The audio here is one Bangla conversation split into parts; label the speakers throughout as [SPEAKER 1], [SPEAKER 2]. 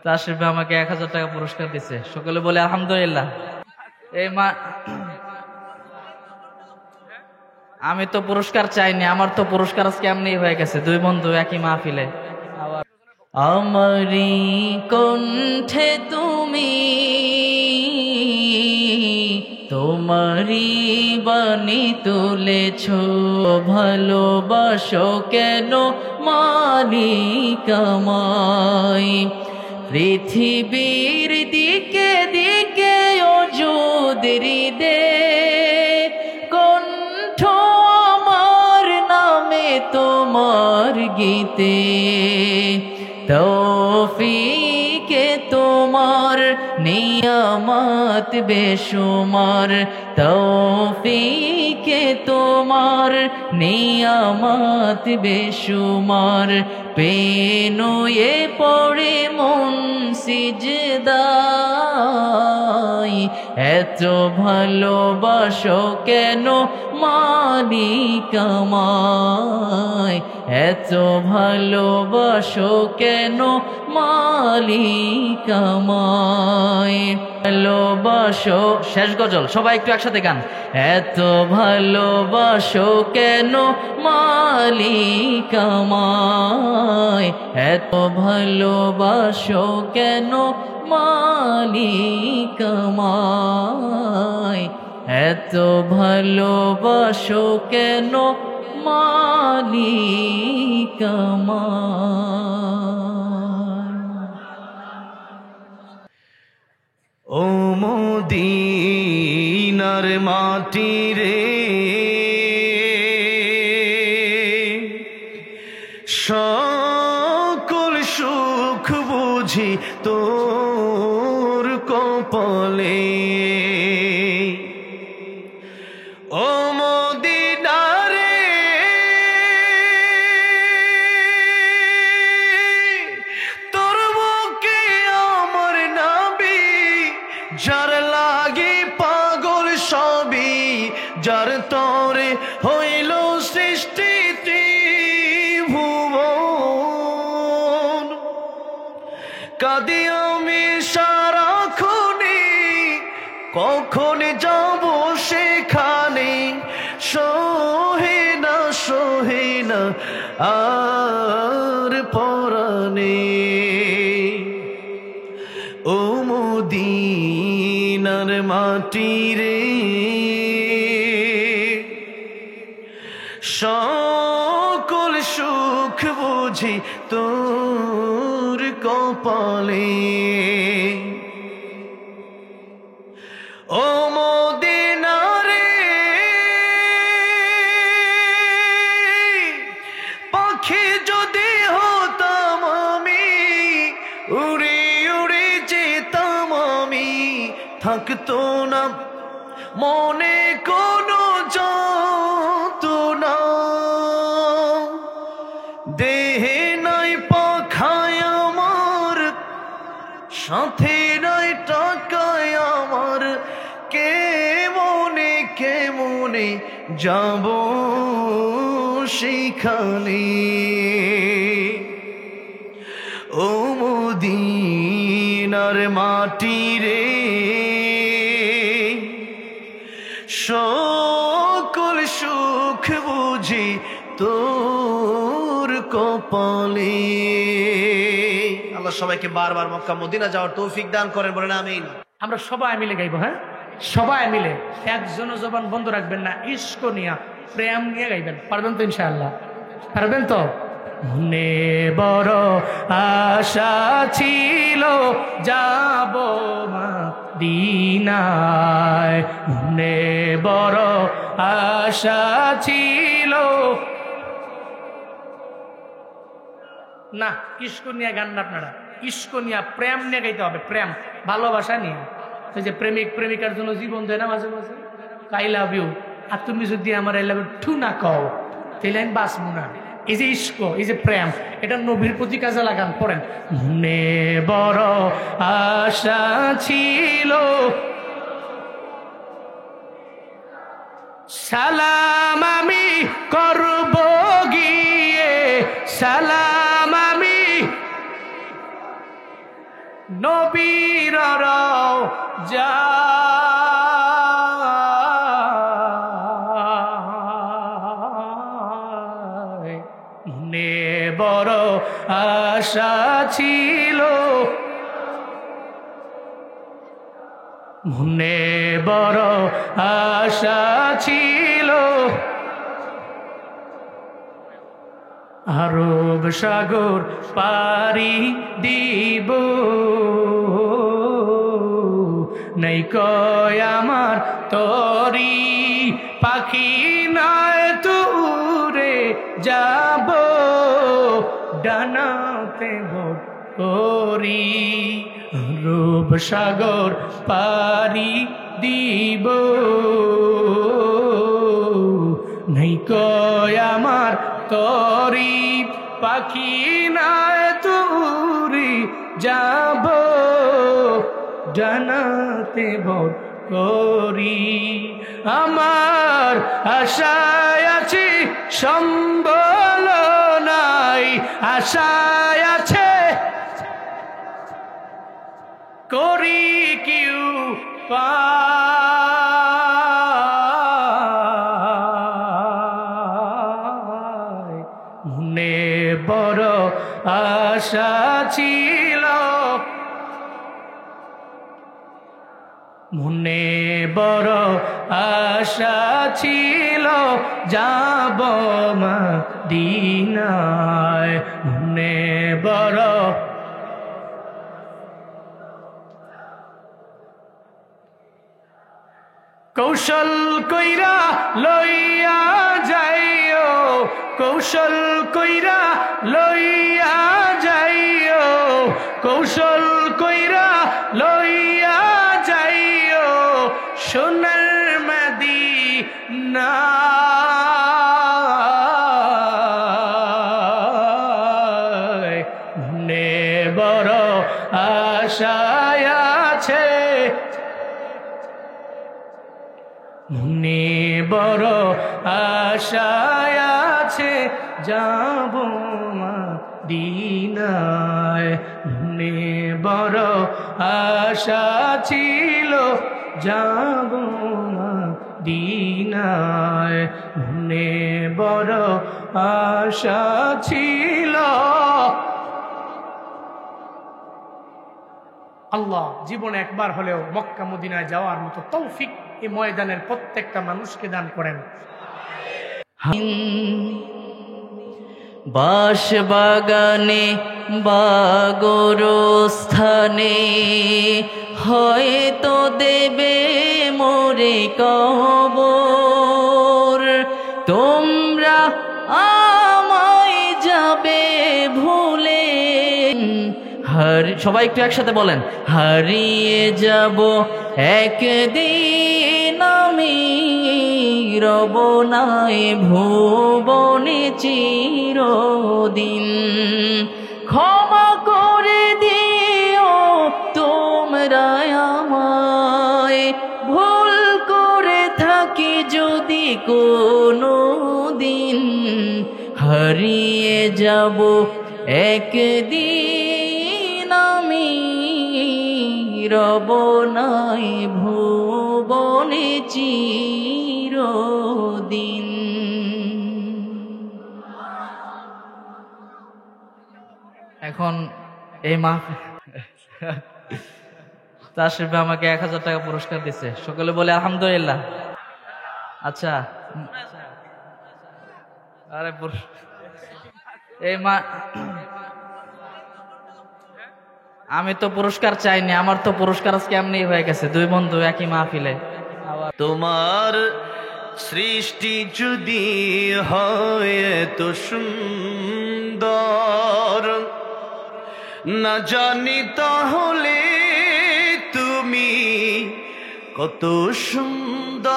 [SPEAKER 1] তাশরিফ ভাই আমাকে 1000 টাকা পুরস্কার দিচ্ছে, সকলে বলে আলহামদুলিল্লাহ। এই মা, আমি তো পুরস্কার চাইনি, আমার তো পুরস্কার আজকে এমনি হয়ে গেছে, দুই বন্ধু একই মাহফিলে। আমারি কণ্ঠে তুমি তোমারি বাণী তুলেছ, ভালোবাসো কেন মালিক আমায়। পৃথিবীর দিকে দিকে অযুদরি দে, কণ্ঠ আমার নামে তোমার গীতে। তৌফিকে তোমার নিয়ামত বেশুমার, তৌফিকে তোমার নিয়ামত বেশুমার। পেনুয়ে পড়ে মন সিজদায়, এত ভালোবাসো কেন মালিক আমায়। এত ভালোবাসো কেন মালিক আমায়। ভালোবাসো, শেষ গজল, সবাই একটু একসাথে গান। এত ভালোবাসো কেন মালিক আমায়। এত ভালোবাসো কেন মালিক আমায়। এত ভালোবাসো কেন মালিক আমায়।
[SPEAKER 2] ও মদিনার মাটি রে, সকল সুখ বুঝি তোর কপালে। ও মদিনা রে, তোর বুকে আমার নবী, যার লাগি পাগল সবই, যার তরে হইল সৃষ্টি ত্রিভুবন। কাঁদি আমি সারাক্ষণে, কখন যাব সেখানে, সহে না আর পরাণে। ও মদিনার মাটি রে, সকল সুখ বুঝি তোর কপালে। ও মদিনা রে, পাখি যদি হতাম আমি, উড়ে উড়ে যেতাম আমি, থাকতো না মনে কোনো যন্ত্রণা। দেহে নাই পাখায় আমার, সাথে নাই টাকায় আমার, কেমনে যাব সেখানে। ও মদিনার মাটি রে, সকল সুখ বুঝি তোর কপালে। আল্লাহ সবাইকে বারবার মক্কা মদিনা যাওয়ার তৌফিক দান করেন, বলেন আমিন।
[SPEAKER 3] আমরা সবাই মিলে গাইবো, হ্যাঁ সবাই মিলে, একজনও জবান বন্ধ রাখবেন না, ইশক নিয়া প্রেম নিয়ে গাইবেন। পারবেন তো ইনশাআল্লাহ? পারবেন তো? মনে বড় আশা ছিল যাব মদিনায়, মনে বড় আশা ছিল। না, ইশক নিয়ে গান না আপনারা, ইশক নিয়ে প্রেম নিয়ে গাইতে হবে, প্রেম ভালোবাসা নিয়ে। তো যে প্রেমিক প্রেমিকার জন্য জীবন দেয় না মাঝে মাঝে, আই লাভ ইউ, আর তুমি যদি আমার আই লাভ ইউ টু না কও তাহলে আমি বাঁচবো না। এই যে ইশক, এই যে প্রেম, এটা নবীর প্রতি কাজে লাগান। পড়েন, মনে বড় আশা ছিল সালাম আমি করব গিয়ে, সালাম আমি নবীর রওজা মনে বড় আশা ছিল, মনে বড় আশা ছিল, আরব সাগর পারি দিব, নাই কয় আমার তরি পাখি নয় তুরে যাব, ডানাতে ভোর করি, আরব সাগর পারি দিব, নাই কয় আমার তরি পাখি নয় তুরি যাব, জানাতে ভোর করি। আমার আশায় আছি সম্বল নাই, আশায় আছে করি কিউ পায়, মনে বড় আশা ছিল, মনে বড় আশা ছিল, যাব মদিনায়, মনে বড় কৌশল কইরা লইয়া যাইও, কৌশল কইরা লইয়া যাইও, কৌশল কইরা লইয়া যাইও, সোনার মদিনা মনে বড় আশায় আছে, মনে বড় আশায় আছে, যাব মদিনায়, মনে বড় আশা ছিল, যাব মদিনায়, মনে বড় আশা ছিল। আল্লাহ জীবনে একবার হলেও মক্কা মদিনায় যাওয়ার মতো তৌফিক এই ময়দানের প্রত্যেকটা মানুষকে দান করেন।
[SPEAKER 1] বাস বাগানে বাগরস্থানে হয়তো দেবে মোরে কবর, তোমরা আমায় যাবে ভুলে, সবাই একটু একসাথে বলেন, হারিয়ে যাব একদিন আমি, রব নাই ভুবনে চিরদিন, ক্ষমা করে দিও তোমরা আমায়, ভুল করে থাকি যদি কোনো দিন, হারিয়ে যাব একদিন আমি, রব নাই ভুবনে চিরদিন। এখন এই তাশরিফ ভাই আমাকে 1000 টাকা পুরস্কার দিচ্ছে, সকলে বলে আলহামদুলিল্লাহ। আচ্ছা, আরে এই আমি তো পুরস্কার চাইনি, আমার তো পুরস্কার আজকে এমনি হয়ে গেছে, দুই বন্ধু একই মাহফিলে।
[SPEAKER 2] তোমার সৃষ্টি যদি হয় তো সুন্দর, না জানি তাহলে তুমি কত সুন্দর,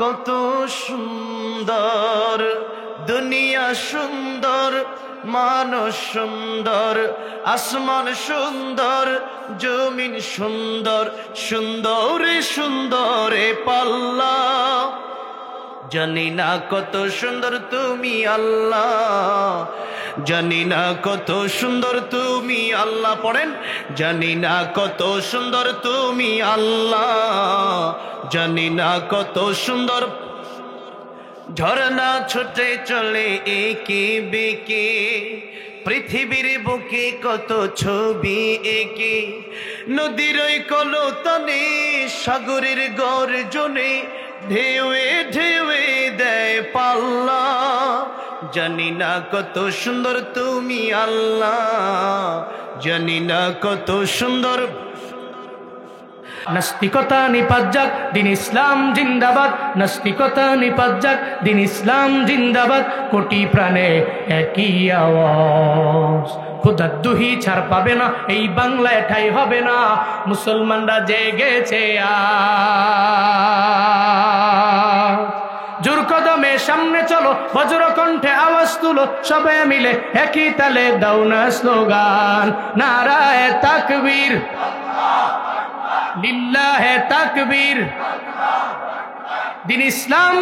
[SPEAKER 2] কত সুন্দর, দুনিয়া সুন্দর, মানুষ সুন্দর, আসমান সুন্দর, জমিন সুন্দর, সুন্দরে সুন্দরে পাল্লা, জানি না কত সুন্দর তুমি আল্লাহ, জানি না কত সুন্দর তুমি আল্লাহ, পড়েন জানি না কত সুন্দর তুমি আল্লাহ, জানি না কত সুন্দর ঝরনা ছুটে চলে একে বেঁকে, পৃথিবীর বুকে কত ছবি এঁকে, নদীর ওই কলতানে সাগরের গর্জনে ঢেউয়ে ঢেউয়ে দেয় পাল্লা, জানি না কত সুন্দর তুমি আল্লাহ, জানি না কত সুন্দর।
[SPEAKER 3] নাস্তিকতা নিপাত যাক, দিন ইসলাম জিন্দাবাদ, নাস্তিকতা নিপাত যাক, দিন ইসলাম জিন্দাবাদ, কোটি প্রাণে একই আওয়াজ, খোদার দুহি ছাড় পাবে না, এই বাংলায় ঠাই হবে না, মুসলমানরা জেগেছে আজ। জোর কদমে সামনে চলো, বজ্র কণ্ঠে আওয়াজ তুলো, সবে মিলে একই তালে দাও না স্লোগান, নারায়ে তাকবীর, লিল্লাহে তাকবীর, দিন ইসলাম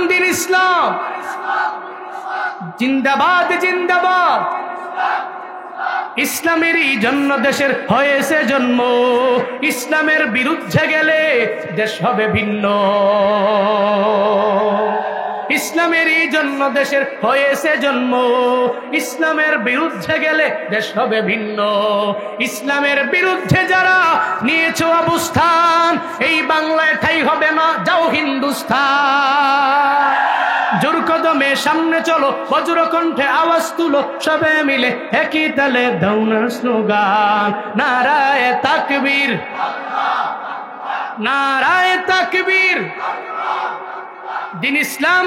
[SPEAKER 3] জিন্দাবাদ জিন্দাবাদ, ইসলামেরই জন্য দেশের হয়েছে জন্ম, ইসলামের বিরুদ্ধে গেলে দেশ হবে ভিন্ন, ইসলামেরই জন্য দেশের হয়েছে জন্ম, ইসলামের বিরুদ্ধে গেলে দেশ হবে ভিন্ন, ইসলামের বিরুদ্ধে যারা নিয়েছ অবস্থান, এই বাংলায় ঠাই হবে না, যাও হিন্দুস্তান। জোর কদমে সামনে চলো, বজ্র কণ্ঠে আওয়াজ তুলো, সবে মিলে একই তালে দাও না স্লোগান, নারায়ে তাকবীর, নারায়ে তাকবীর, দিন ইসলাম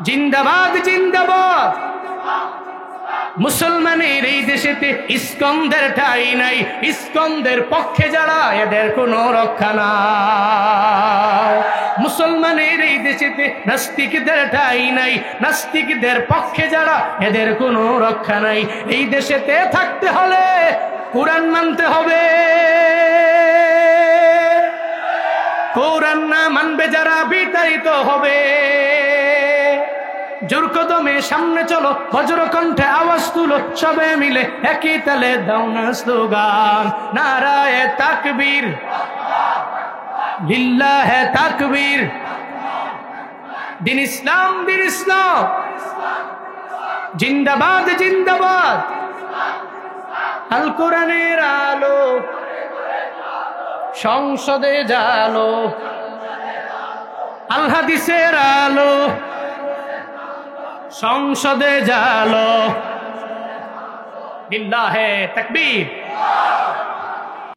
[SPEAKER 3] জিন্দাবাদ জিন্দাবাদ। মুসলমানের এই দেশেতে ইস্কন্দের ঠাঁই নাই, ইস্কন্দের পক্ষে যারা এদের কোনো রক্ষা নাই, মুসলমানের এই দেশেতে নাস্তিকদের ঠাঁই নাই, নাস্তিকদের পক্ষে যারা এদের কোনো রক্ষা নাই, এই দেশেতে থাকতে হলে কোরআন মানতে হবে, কোরআন না মানবে যারা বিতাড়িত হবে। জোর কদমে সামনে চলো, বজ্র কণ্ঠে আওয়াজ তুলো, সবে মিলে একই তালে দাও না স্লোগান, নারায়ে তাকবীর, লিল্লাহে তাকবীর, দিন ইসলাম জিন্দাবাদ জিন্দাবাদ। আল কোরআনের আলো সংসদে জালো, আল হাদিসের আলো সংসদে জালো, লিল্লাহে তাকবীর।